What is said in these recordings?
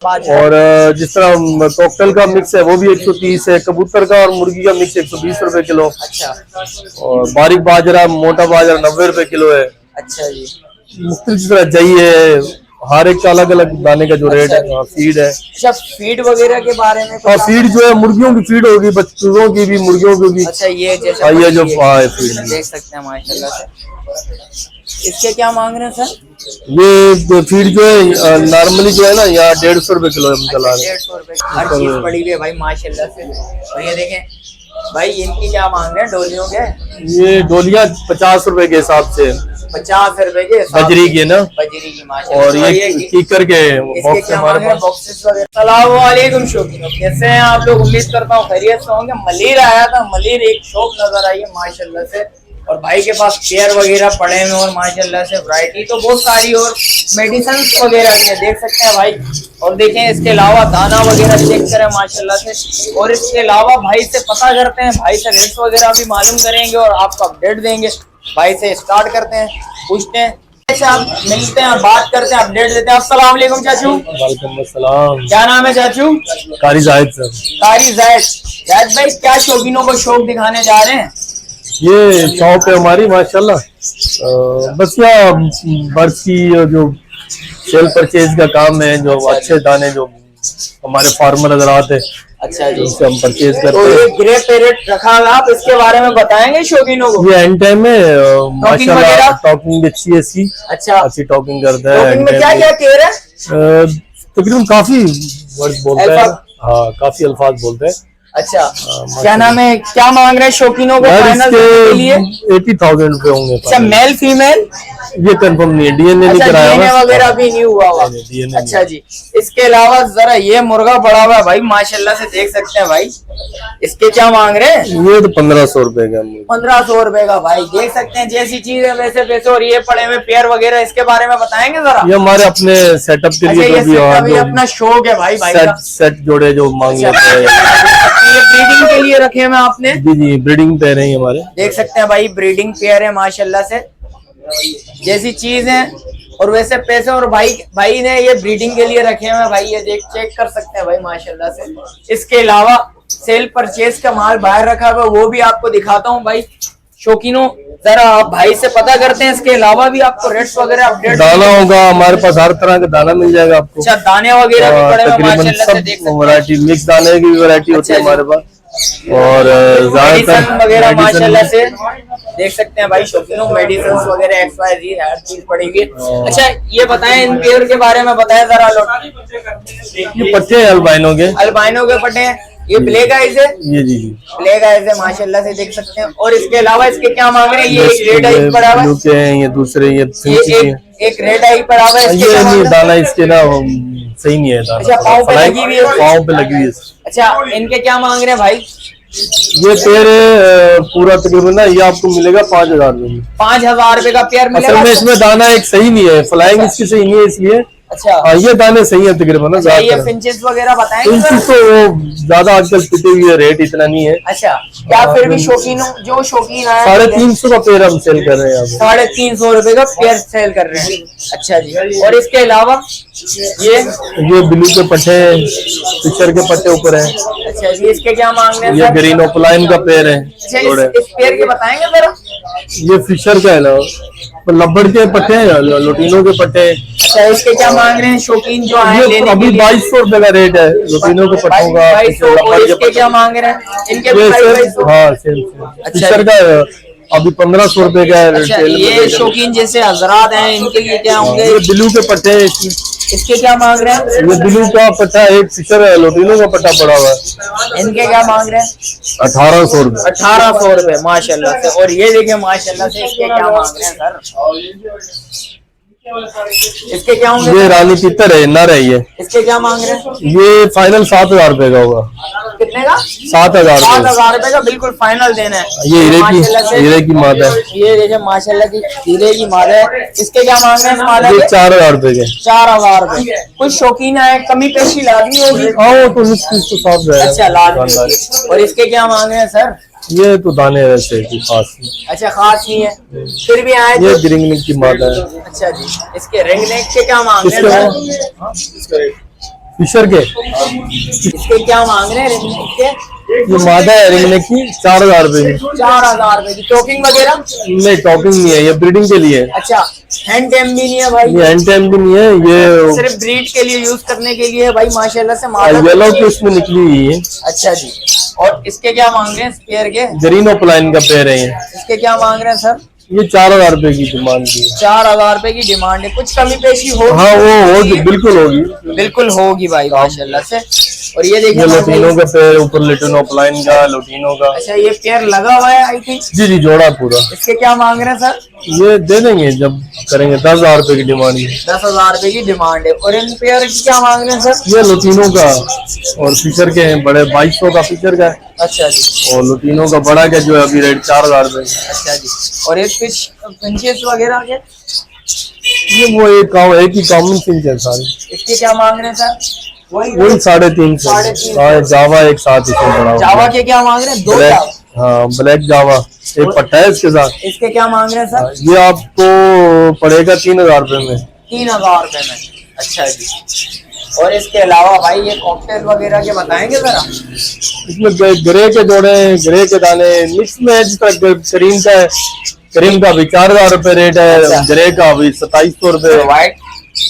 और जिस तरह कॉकटेल का मिक्स है वो भी 130 है, कबूतर का और मुर्गी का मिक्स 120 रुपए किलो। अच्छा। और बारीक बाजरा, मोटा बाजरा 90 रुपए किलो है। अच्छा जी। मुख्तलिफ तरह जई है, हर एक का अलग अलग दाने का जो रेट है। हाँ, फीड है। अच्छा, फीड वगैरह के बारे में? हाँ, फीड जो है मुर्गियों की फीड होगी, बच्चों की भी, मुर्गियों की भी। अच्छा, ये जैसे ये जो फीड देख सकते हैं माशाल्लाह से। इसके क्या मांग रहे हैं सर? ये फीड जो है नॉर्मली जो है ना, यहाँ 150 रुपए किलो हम चला रहे हैं। 150 रुपए हर चीज पड़ी हुई है भाई माशाल्लाह से। और ये देखें भाई, इनकी क्या मांग रहे हैं डोलियों के? ये डोलियाँ 50 रुपए के हिसाब से। 50 रुपए के बजरी की ना, बजरी की माशाल्लाह। और ये कीकर के बॉक्स हमारे पास, बॉक्सेस वगैरह। अस्सलाम वालेकुम शौकीनों, कैसे हैं आप लोग? उम्मीद करता हूँ खैरियत से होंगे। मलिर आया था, मलिर एक शॉप नजर आई है माशाल्लाह से, और भाई के पास पेयर वगैरह पड़े हैं और माशाल्लाह से वैरायटी तो बहुत सारी, और मेडिसिन वगैरह भी है, देख सकते हैं भाई। और देखें इसके अलावा दाना वगैरह चेक करें माशाल्लाह से। और इसके अलावा भाई से पता करते हैं, भाई से रेट वगैरह भी मालूम करेंगे और आपको अपडेट देंगे। भाई से स्टार्ट करते हैं, पूछते हैं, आप मिलते हैं, बात करते हैं, अपडेट देते हैं। अस्सलाम वालेकुम चाचू। वालेकुम अस्सलाम। क्या नाम है चाचू? कारी जाहिद सर। कारी जाहिद। जाहिद भाई, क्या शौकीनों को शौक दिखाने जा रहे हैं? ये शॉप है हमारी माशाल्लाह, बस यहाँ बर्ड्स की जो सेल परचेज का काम है, जो अच्छे दाने जो हमारे फार्मर हजरात है, अच्छा जी, उससे हम परचेज करते हैं। तो ये ग्रे पैरेट रखा है, आप इसके बारे में बताएंगे शौकीनों को? ये एंड टाइम में माशाल्लाह टॉकिंग अच्छी है इसकी। अच्छा, अच्छी टॉकिंग करता है। टॉकिंग में क्या क्या कह रहे हैं? तकरीबन काफी वर्ड्स बोलता है। हाँ, काफी अल्फाज बोलते हैं। अच्छा, क्या नाम है, क्या मांग रहे हैं शौकीनों को फाइनल के लिए? 80,000 रुपए होंगे। अच्छा, मेल फीमेल ये कंफर्म नहीं है, डीएनए नहीं कराया, डीएनए वगैरह भी नहीं हुआ हुआ। अच्छा जी। इसके अलावा जरा ये मुर्गा पड़ा हुआ है भाई माशाल्लाह से, देख सकते हैं भाई। इसके क्या मांग रहे हैं? ये तो 1500 रुपए का। 1500 रुपए का भाई, देख सकते हैं जैसी चीज है वैसे पैसे। और ये पड़े हुए पेयर वगैरह, इसके बारे में बताएंगे जरा? ये हमारे अपने सेटअप के लिए अभी अपना शौक है भाई, सेट जोड़े जो मांग लेते हैं। ये ब्रीडिंग के लिए रखे हैं आपने? जी, ब्रीडिंग पेयर है हमारे। देख सकते हैं भाई, ब्रीडिंग पेयर है माशाल्लाह से, जैसी चीज है और वैसे पैसे। और भाई ने ये ब्रीडिंग के लिए रखे हैं भाई, ये देख चेक कर सकते हैं भाई माशाल्लाह से। इसके अलावा सेल परचेज का माल बाहर रखा हुआ, वो भी आपको दिखाता हूँ भाई। शौकीनों, जरा आप भाई से पता करते हैं। इसके अलावा भी आपको रेट्स वगैरह अपडेट, दाना होगा हमारे पास, हर तरह का दाना मिल जाएगा आपको। अच्छा, दाने वगैरह भी पड़े हैं माशाल्लाह से, देख सकते हैं। वैरायटी मिक्स दाने की भी वैरायटी होती है हमारे पास, और ज्यादातर वगैरह माशाल्लाह से देख सकते हैं भाई शौकीनों। मेडिसिन वगैरह XYZ हर चीज पड़ी हुई है। अच्छा, ये बताएं इन पेयर के बारे में बताएं जरा लोग। ये पट्टे अल्बाइनो के पट्टे हैं। ये ब्लैक आइज है? ये जी ब्लैक आइज है माशाल्लाह से, देख सकते हैं। और इसके अलावा इसके क्या मांग रहे हैं? ये एक रेड आई पड़ा हुआ है, ये दूसरे ये एक रेड आई पड़ा हुआ है। ये नहीं, दाना इसके ना सही नहीं है दाना। अच्छा, पाँव पे लगी हुई है? पाँव पे लगी हुई है। अच्छा, इनके क्या मांग रहे हैं भाई? ये पेयर पूरा तकरीबन ना ये आपको मिलेगा 5000 रुपए। 5000 रुपए का पेयर मिलेगा? असल में इसमें दाना एक सही नहीं है, फ्लाइंग इसकी सही नहीं है, इसलिए। अच्छा, ये दाने सही है तकरीबन। अच्छा, ये फिंचेस वगैरह बताएंगे? फिंचेस तो ज्यादा आजकल पिटे हुए, रेट इतना नहीं है। अच्छा, क्या फिर भी शौकीन जो शौकीन है? 350 का पेयर हम सेल कर रहे हैं। 350 रुपए का पेयर सेल कर रहे हैं। अच्छा जी। और इसके अलावा ये ब्लू के पट्टे, फिशर के पट्टे ऊपर है। अच्छा जी, इसके क्या मांग रहे हैं? ये ग्रीन ओपलाइन का पेयर है। इस पेयर के बताएंगे जरा? ये फिशर का है ना, लब्बड़ के पट्टे हैं, लोटिनो के पट्टे। अच्छा, इसके क्या मांग रहे हैं शौकीन जो आए लेने के लिए? अभी 2200 रुपए का रेट है लोटिनो के पट्टों का। और इसके क्या मांग रहे हैं? इनके भी 2200? हाँ, फिशर का अभी 1500 रुपए का है। अच्छा, ये शौकीन जैसे हजरात हैं, इनके लिए क्या होंगे? ये ब्लू के पट्टे हैं। इसके क्या मांग रहे हैं? ये ब्लू का पट्टा, एक फिशर है, लोटिनो का पट्टा पड़ा हुआ है। इनके क्या मांग रहे हैं? 1800 रुपए। 1800 रुपए माशाल्लाह से। और ये देखिए माशाल्लाह से, इसके क्या मांग रहे हैं सर? इसके क्या होंगे? ये रानी पीतर है, नर है ये। इसके क्या मांग रहे हैं? ये फाइनल 7000 रुपए का होगा। कितने का? 7000 रुपए का बिल्कुल फाइनल देना है। ये हीरे की मादा है। ये देखिए माशाल्लाह की हीरे की मादा है। इसके क्या मांग रहे हैं? मादा ये 4000 रुपए के। 4000 रुपए। कुछ शौकीन है, कमी पेशी लादनी होगी? तो 19-20 तो साफ जाएगा। अच्छा, लादनी। और इसके क्या मांग रहे हैं सर? ये तो दाने वैसे की खास नहीं। अच्छा, खास नहीं है, फिर भी आए। ये रिंग नेक की मादा है। अच्छा जी। इसके रिंग नेक के क्या मांग रहे हैं? फिशर के इसके क्या मांग रहे हैं रिंगनेक के? ये मादा है रिंगनेक की 4000 रुपए की। 4000 रुपए की। टोकिंग वगैरह? नहीं टॉकिंग नहीं है, ये ब्रीडिंग के लिए है। अच्छा, हैंड टैम भी नहीं है भाई? ये हैंड टाइम भी नहीं है, ये सिर्फ ब्रीड के लिए यूज करने के लिए भाई माशाल्लाह से येलो की उसमें निकली हुई है। अच्छा जी। और इसके क्या मांग रहे हैं पेयर के? जरीनो प्लाइन का पेयर है ये। इसके क्या मांग रहे हैं सर? ये 4000 रुपए की डिमांड की। 4000 रुपए की डिमांड है। कुछ कमी पेशी होगी? हाँ वो होगी, बिल्कुल होगी। बिल्कुल होगी भाई माशाल्लाह से। और ये देखिए ये लोटिनो का पेयर, ऊपर लिटिनो प्लाइन का, लोटिनो का। अच्छा, ये पेयर लगा हुआ है आई थिंक? जी जी, जोड़ा पूरा। इसके क्या मांग रहे हैं सर? ये दे देंगे जब करेंगे। 10,000 रुपए की डिमांड है। 10,000 रुपए की डिमांड है। और इन पेयर की क्या मांग रहे हैं सर? ये लोटिनो का और फिशर के हैं बड़े, 2200 का फिशर का है। अच्छा जी। और लोटिनो का बड़ा का जो है अभी रेट 4000 रुपए। अच्छा जी। और ये फिंचेस वगैरह के? ये वो एक ही कॉमन फिंच है सारे। इसके क्या मांग रहे हैं सर? वही 350। 350। हाँ, जावा एक साथ इसमें बड़ा हुआ जावा है। के क्या मांग रहे हैं? 2 ब्लैक, जावा। हाँ ब्लैक जावा एक पट्टा है इसके साथ। इसके क्या मांग रहे हैं सर? ये आपको पड़ेगा 3000 रुपए में। 3000 रुपए में। अच्छा जी। और इसके अलावा भाई ये कॉकटेल वगैरह के बताएंगे जरा? इसमें ग्रे के जोड़े, ग्रे के दाने मिक्स में है। जिस तरह करीम का है, करीम का भी 4000 रुपए रेट है। अच्छा। ग्रे का भी 2700 रुपए। व्हाइट?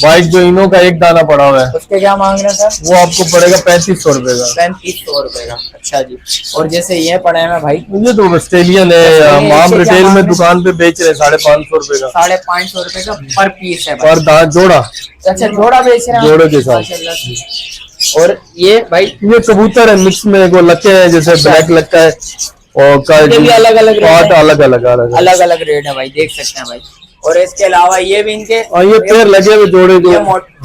व्हाइट जो इनो का एक दाना पड़ा हुआ है, उसके क्या मांग रहे हैं सर? वो आपको पड़ेगा 3500 रुपए का। 3500 रुपए का। अच्छा जी। और जैसे ये पड़े हैं भाई? ये तो ऑस्ट्रेलियन है, हम आम रिटेल में दुकान पे बेच रहे हैं 550 रुपए का। 550 रुपए का पर पीस है भाई। पर दांत जोड़ा, अच्छा, जोड़ा बेच रहे हैं? जोड़े के साथ। माशाल्लाह से। और ये भाई ये कबूतर है मिक्स में, वो लक्के हैं जैसे ब्लैक लक्का है और इनके भी अलग-अलग रेट पार्ट है? अलग रेट है भाई, देख सकते हैं भाई। और इसके अलावा ये भी इनके ये पैर लगे हुए जोड़े जो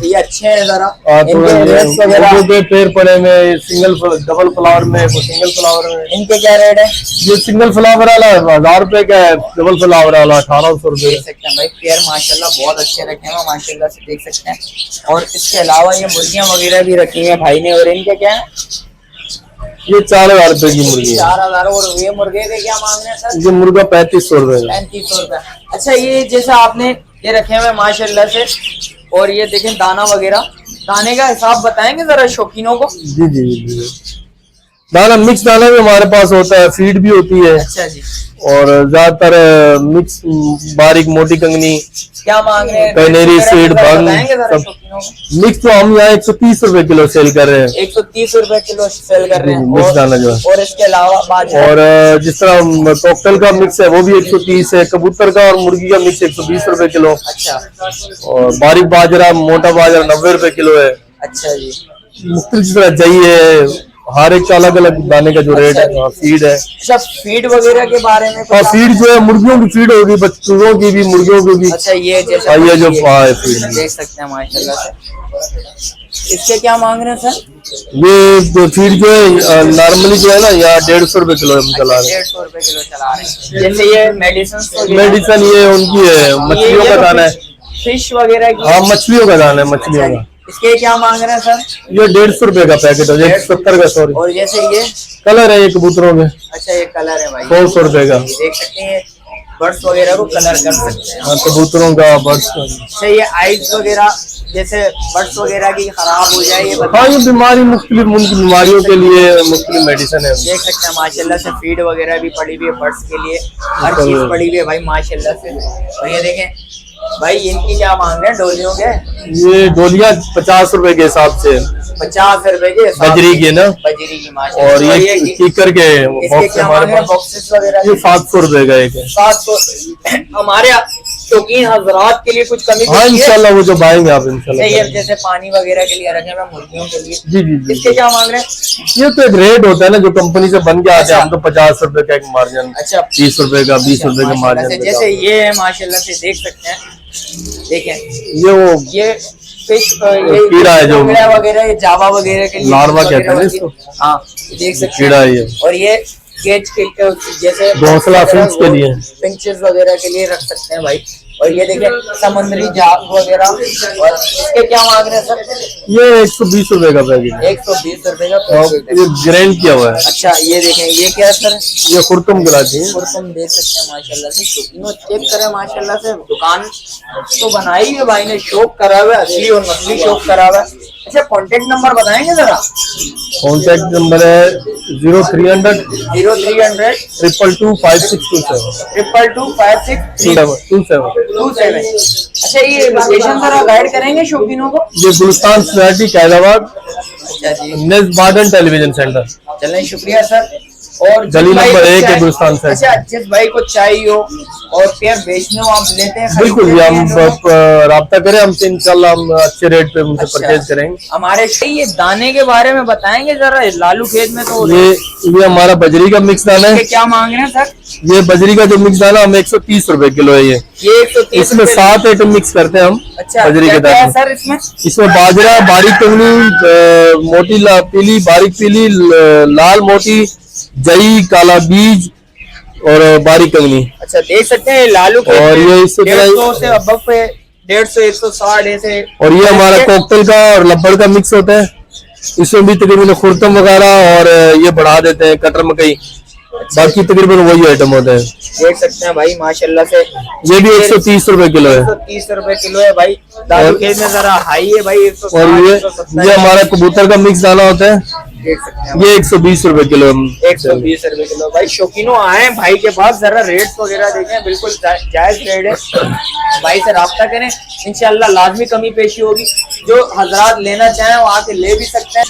ये अच्छे हैं जरा। थोड़ा इनके रेट्स वगैरह? के पैर पड़े में सिंगल डबल फ्लावर में, वो सिंगल फ्लावर में। इनके क्या रेट है? ये सिंगल फ्लावर वाला 1000 रुपए का है, डबल फ्लावर वाला 1800 रुपए। देख सकते हैं भाई, पेयर माशाल्लाह बहुत अच्छे रखे हैं माशाल्लाह से, देख सकते हैं। और इसके अलावा ये मुर्गियां वगैरह भी रखी हैं भाई ने। और इनके क्या है? ये 4000 रुपए की मुर्गी है। 4000। और ये मुर्गे के क्या मांग रहे हैं सर? ये मुर्गा 3500 रुपए का। 3500 रुपए। अच्छा, ये जैसे आपने ये रखे हुए माशाल्लाह से। और ये देखें दाना वगैरह, दाने का हिसाब बताएंगे जरा शौकीनों को? जी जी जी। दाना मिक्स दाना भी हमारे पास होता है, फीड भी होती है। अच्छा जी। और ज्यादातर मिक्स बारीक मोटी कंगनी, क्या मांग रहे हैं? कैनेरी सीड बंग बताएंगे जरा सब शौकीनों को? मिक्स तो हम यहाँ 130 रुपए किलो सेल कर रहे हैं। 130 रुपए किलो सेल कर रहे हैं। मिक्स दाना जो है। और इसके अलावा बाजरा? और जिस तरह कॉकटेल का मिक्स है वो भी 130 है। कबूतर का और मुर्गी का मिक्स 120 रुपए किलो। अच्छा। और बारीक बाजरा, मोटा बाजरा 90 रुपए किलो है। अच्छा जी। मुख्तलिफ जिस तरह जई है, हर एक का अलग अलग दाने का जो रेट है। फीड है। अच्छा, फीड वगैरह के बारे में? हाँ, फीड जो है मुर्गियों की फीड होगी, बच्चों की भी, मुर्गियों की भी। अच्छा, ये जैसे ये जो फीड देख सकते हैं माशाल्लाह से। इसके क्या मांग रहे हैं सर? ये जो फीड जो है नॉर्मली जो है ना, यहाँ 150 रुपए किलो हम चला रहे हैं। 150 रुपए किलो चला रहे हैं। जैसे ये मेडिसिन मेडिसिन ये उनकी है, मछलियों का दाना है। फिश वगैरह की? हाँ, मछलियों का दाना है, मछलियों का। इसके क्या मांग रहे हैं सर? ये 150 रुपए का पैकेट है, 170 का, सॉरी। और जैसे ये? कलर है ये कबूतरों में। अच्छा, ये कलर है भाई, 100 रुपए का। देख सकते हैं, बर्ड्स वगैरह को कलर कर सकते हैं। हाँ, कबूतरों का, बर्ड्स का। अच्छा, ये आइज वगैरह जैसे बर्ड्स वगैरह की खराब हो जाए, ये हाँ, ये बीमारी मुख्तलिफ उनकी बीमारियों के लिए मुख्तलिफ मेडिसिन है। देख सकते हैं माशाल्लाह से। फीड वगैरह भी पड़ी हुई है बर्ड्स के लिए, हर चीज पड़ी हुई है भाई माशाल्लाह से। और ये देखें भाई, इनकी क्या मांग रहे हैं डोलियों के? ये डोलियां 50 रुपए के हिसाब से। 50 रुपए के? बजरी के ना, बजरी की माशाल्लाह। और ये कीकर के इसके बॉक्स क्या हमारे मांग रहे हैं पास। बॉक्सेस वगैरह? ये 700 रुपए का एक है। 700। हमारे शौकीन हजरात के लिए कुछ कमी? हाँ, इंशाल्लाह वो जो आएंगे आप इंशाल्लाह। ये जैसे पानी वगैरह के लिए रखे हैं मुर्गियों के लिए। जी जी जी। इसके क्या मांग रहे हैं? ये तो एक रेट होता है ना जो कंपनी से बन के आते हैं। हम तो 50 रुपए का एक मार्जिन, अच्छा, 30 रुपए का, 20 रुपए का माशाल्लाह से। मार्जिन। जैसे ये है माशाल्लाह से, देख सकते हैं, देखें ये फिश, ये कीड़ा है जो वगैरह, ये जावा वगैरह के लिए, लार्वा कहते हैं इसको। हाँ, देख सकते हैं कीड़ा है ये। और ये केज के जैसे घोंसला फिंच के लिए, फिंचेस वगैरह के लिए रख सकते हैं भाई। और ये देखिए समुद्री जहाज वगैरह। और इसके क्या मांग रहे हैं सर? ये 120 रुपए का पैकेट है 120 रुपए का और पैकेट है। ये ग्राइंड किया हुआ है। अच्छा ये देखें, ये क्या है सर? ये खुरतुम कहलाती है। और तुम देख सकते हैं माशाल्लाह से शौकीनों, चेक करें माशाल्लाह से। दुकान तो बनाई है भाई ने, शौक करा हुआ है, असली और नकली शौक करा हुआ है। अच्छा कॉन्टेक्ट नंबर बताएंगे जरा? कॉन्टेक्ट नंबर है 0300 0300 222 5627 222 अच्छा ये लोकेशन जरा गाइड करेंगे शौकीनों को? ये गुलिस्तान सोसाइटी कैलाबाद, अच्छा जी, नेक्स्ट बार्डन टेलीविजन सेंटर। चलें शुक्रिया सर। और जिस गली भाई नंबर को 1 है चाहे- गुलिस्तान से। अच्छा जिस भाई को चाहिए हो और पेयर बेचने हो, आप लेते हैं? बिल्कुल खरीदते ये हैं हम लोग? राब्ता करें हमसे, इंशाल्लाह हम अच्छे रेट पे उनसे अच्छा। परचेज करेंगे। हमारे ये दाने के बारे में बताएंगे जरा? लालू खेत में तो ये हमारा बजरी का मिक्स दाना इसके है। क्या मांग रहे हैं सर? ये बजरी का जो मिक्स दाना हम 130 रुपए किलो है। ये 130 इसमें 7 आइटम मिक्स करते हैं हम अच्छा बजरी के क्या है दाने। सर इसमें? इसमें बाजरा, बारीक कंगनी, मोटी पीली, बारीक पीली, लाल मोटी, जई, काला बीज और बारीक कंगनी। अच्छा देख सकते हैं लालू खेत और में ये इससे 150 से अबव पे 150 160 ऐसे। और ये हमारा कॉकटेल का और लब्बड़ का मिक्स होता है। इसमें भी तकरीबन खुरतम वगैरह और ये बढ़ा देते हैं, कटर मकई, बाकी तकरीबन वही आइटम होते हैं। देख सकते हैं भाई माशाल्लाह से। ये भी 130 रुपए किलो है। 130 रुपए किलो है भाई। लालू खेत में जरा हाई है भाई। 160 और ये 170 हमारा कबूतर का मिक्स दाना होता है। देख सकते हैं ये 120 रुपए किलो। 120 रुपए किलो। भाई शौकीनों आए भाई के पास, जरा रेट्स वगैरह देखें, बिल्कुल जायज रेट है। भाई से राब्ता करें, इंशाल्लाह लाजमी कमी पेशी होगी। जो हजरात लेना चाहें वो आके ले भी सकते हैं।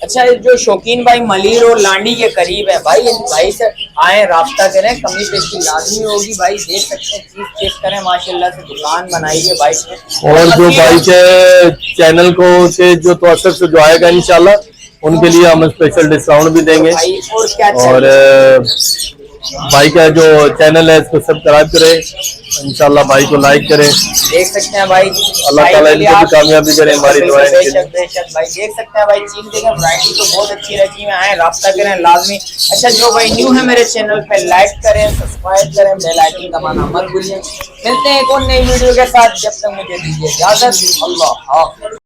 अच्छा ये जो शौकीन भाई मलीर और लांडी के करीब है भाई, इन भाई से आए राब्ता करें, कमी पेशी लाजमी होगी। भाई देख सकते हैं, चीज चेक करें माशाल्लाह से, दुकान बनाई है भाई ने। और जो भाई के चैनल को से जो तो असर से जो आएगा इंशाल्लाह उनके लिए हम स्पेशल डिस्काउंट भी देंगे। भाई और क्या और भाई का जो चैनल है इसको सब्सक्राइब करें, इंशाल्लाह भाई को लाइक करें। देख सकते हैं भाई, अल्लाह ताला इनको भी कामयाबी करे, हमारी दुआएं के लिए। बेशक भाई देख सकते हैं भाई, चीज देखें, वैरायटी तो बहुत अच्छी रखी है। आए राब्ता करें लाजमी। अच्छा जो भाई न्यू है मेरे चैनल पे, लाइक करें, सब्सक्राइब करें, बेल आइकन दबाना मत भूलिए। मिलते हैं एक और नई वीडियो के साथ, जब तक मुझे दीजिए इजाजत। अल्लाह हाफ़िज़।